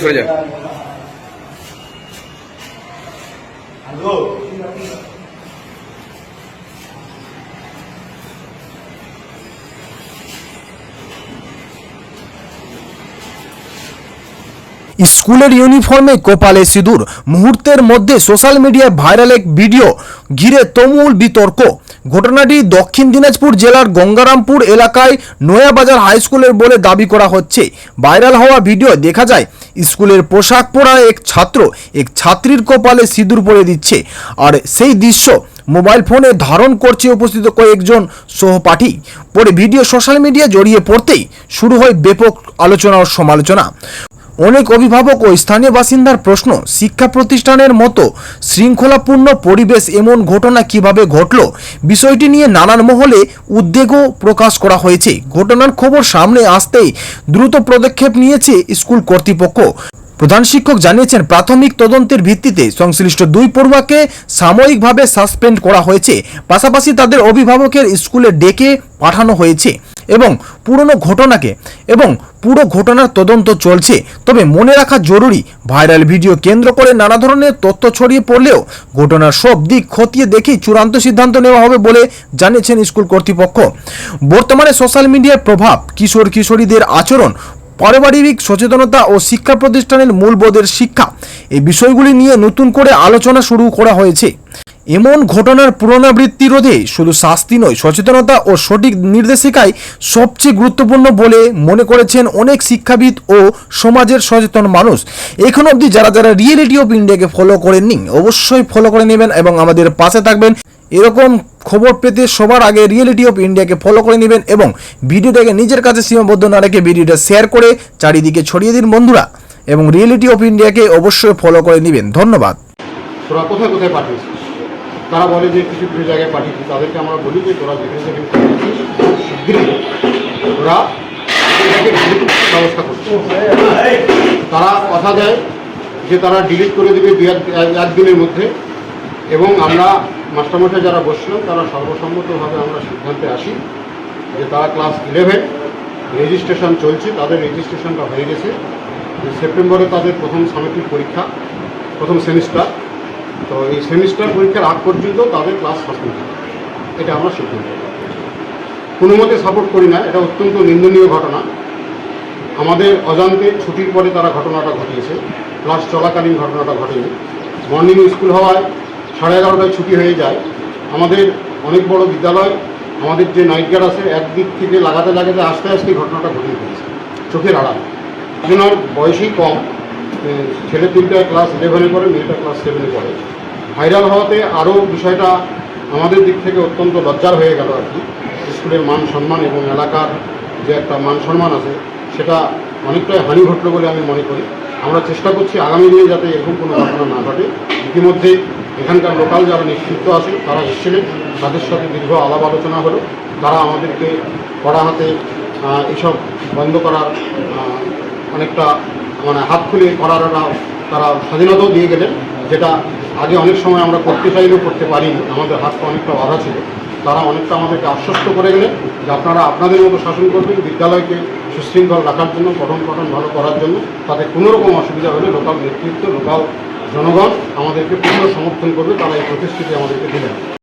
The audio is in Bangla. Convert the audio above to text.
সরে যা। স্কুলের ইউনিফর্মে কপালে সিঁদুর, মুহূর্তের মধ্যে সোশ্যাল মিডিয়ায় ভাইরাল এক ভিডিও ঘিরে তুমুল বিতর্ক। ঘটনাটি দক্ষিণ দিনাজপুর জেলার গঙ্গারামপুর এলাকায় নয়াবাজার হাই স্কুলের বলে দাবি করা হচ্ছে। ভাইরাল হওয়া ভিডিও দেখা যায় স্কুলের পোশাক পরা এক ছাত্র এক ছাত্রীর কপালে সিঁদুর পরে দিচ্ছে, আর সেই দৃশ্য মোবাইল ফোনে ধারণ করছে উপস্থিত কয়েকজন সহপাঠী। পরে ভিডিও সোশ্যাল মিডিয়া জড়িয়ে পড়তেই শুরু হয় ব্যাপক আলোচনা ও সমালোচনা। অনেক অভিভাবক ও স্থানীয় বাসিন্দার প্রশ্ন, শিক্ষা প্রতিষ্ঠানের মতো শৃঙ্খলাপূর্ণ পরিবেশ এমন ঘটনা কিভাবে ঘটল? বিষয়টি নিয়ে নানান মহলে উদ্বেগও প্রকাশ করা হয়েছে। ঘটনার খবর সামনে আসতেই দ্রুত পদক্ষেপ নিয়েছে স্কুল কর্তৃপক্ষ। প্রধান শিক্ষক জানিয়েছেন, প্রাথমিক তদন্তের ভিত্তিতে সংশ্লিষ্ট 2 পড়ুয়াকে সাময়িকভাবে সাসপেন্ড করা হয়েছে। পাশাপাশি তাদের অভিভাবকের স্কুলে ডেকে পাঠানো হয়েছে এবং পুরো ঘটনার তদন্ত চলছে। তবে মনে রাখা জরুরি, ভাইরাল ভিডিও কেন্দ্র করে নানা ধরনের তথ্য ছড়িয়ে পড়লেও ঘটনার সব দিক খতিয়ে দেখেই চূড়ান্ত সিদ্ধান্ত নেওয়া হবে বলে জানিয়েছেন স্কুল কর্তৃপক্ষ। বর্তমানে সোশ্যাল মিডিয়ার প্রভাব, কিশোর কিশোরীদের আচরণ, পারিবারিক সচেতনতা ও শিক্ষা প্রতিষ্ঠানের মূল্যবোধের শিক্ষা, এই বিষয়গুলি নিয়ে নতুন করে আলোচনা শুরু করা হয়েছে। এমন ঘটনার পুনরাবৃত্তি রোধে শুধু শাস্তি নয়, সচেতনতা ও সঠিক নির্দেশিকাই সবচেয়ে গুরুত্বপূর্ণ বলে মনে করেছেন অনেক শিক্ষাবিদ ও সমাজের সচেতন মানুষ। এখন অবধি যারা রিয়েলিটি অফ ইন্ডিয়াকে ফলো করেননি, অবশ্যই ফলো করে নেবেন এবং আমাদের পাশে থাকবেন। এরকম খবর পেতে সবার আগে রিয়েলিটি অফ ইন্ডিয়াকে ফলো করে নেবেন এবং ভিডিওটাকে নিজের কাছে সীমাবদ্ধ না রেখে ভিডিওটা শেয়ার করে চারিদিকে ছড়িয়ে দিন বন্ধুরা, এবং রিয়েলিটি অফ ইন্ডিয়াকে অবশ্যই ফলো করে নেবেন। ধন্যবাদ। তোরা কোথায় কোথায় পাঠিয়েছিস? তারা বলে যে কিছু কিছু জায়গায় পাঠিয়েছি। তাদেরকে আমরা বলি যে তোরা যেখানে যেখানে পাঠিয়েছিস শীঘ্রই তোরা এটাকে ডিলিট ব্যবস্থা করছিস। তারা কথা দেয় যে তারা ডিলিট করে দেবে 1 দিনের মধ্যে, এবং আমরা মাস্টারমশাই যারা বসছিলাম তারা সর্বসম্মতভাবে আমরা সিদ্ধান্তে আসি যে তারা ক্লাস 11 রেজিস্ট্রেশন চলছে, তাদের রেজিস্ট্রেশনটা হয়ে গেছে। সেপ্টেম্বরে তাদের প্রথম সামেটিক পরীক্ষা, প্রথম সেমিস্টার। তো এই সেমিস্টার পরীক্ষার আগ পর্যন্ত তাদের ক্লাস সাসপেন্ড হবে, এটা আমরা সিদ্ধান্ত কোনো মতে সাপোর্ট করি না। এটা অত্যন্ত নিন্দনীয় ঘটনা। আমাদের অজান্তে ছুটির পরে তারা ঘটনাটা ঘটিয়েছে, ক্লাস চলাকালীন ঘটনাটা ঘটেনি। মর্নিং স্কুল হওয়ায় 11:30টায় ছুটি হয়ে যায়। আমাদের অনেক বড় বিদ্যালয়, আমাদের যে নাইট গার্ড আছে একদিক থেকে লাগাতে আস্তে আস্তে ঘটনাটা ঘটিয়ে ফেলেছে চোখের আড়াল। একজনের বয়সই কম, ছেলে 3টায় ক্লাস 11-এ পড়ে, মেয়েটা ক্লাস 7-এ পড়ে। ভাইরাল হওয়াতে আরও বিষয়টা আমাদের দিক থেকে অত্যন্ত লজ্জার হয়ে গেল আর কি। স্কুলের মান সম্মান এবং এলাকার যে একটা মান সম্মান আছে সেটা অনেকটাই হানি ঘটল বলে আমি মনে করি। আমরা চেষ্টা করছি আগামী দিনে যাতে এরকম কোনো ঘটনা না ঘটে। ইতিমধ্যে এখানকার লোকাল যারা নেতৃত্ব আছে তারা এসেছিলেন, তাদের সাথে দীর্ঘ আলাপ আলোচনা হলো। তারা আমাদেরকে কড়া হাতে এইসব বন্ধ করার অনেকটা হাত খুলে করার তারা স্বাধীনতাও দিয়ে গেলেন, যেটা আগে অনেক সময় আমরা করতে চাইলেও করতে পারিনি, আমাদের হাতটা অনেকটা বাধা ছিল। তারা অনেকটা আমাদেরকে আশ্বস্ত করে গেলেন যে আপনারা আপনাদের মতো শাসন করবেন, বিদ্যালয়কে সুশৃঙ্খল রাখার জন্য, পঠন ভালো করার জন্য। তাতে কোনোরকম অসুবিধা হলে লোকাল নেতৃত্ব, লোকাল জনগণ আমাদেরকে পূর্ণ সমর্থন করবে। তারা এই প্রতিশ্রুতি আমাদেরকে দিলেন।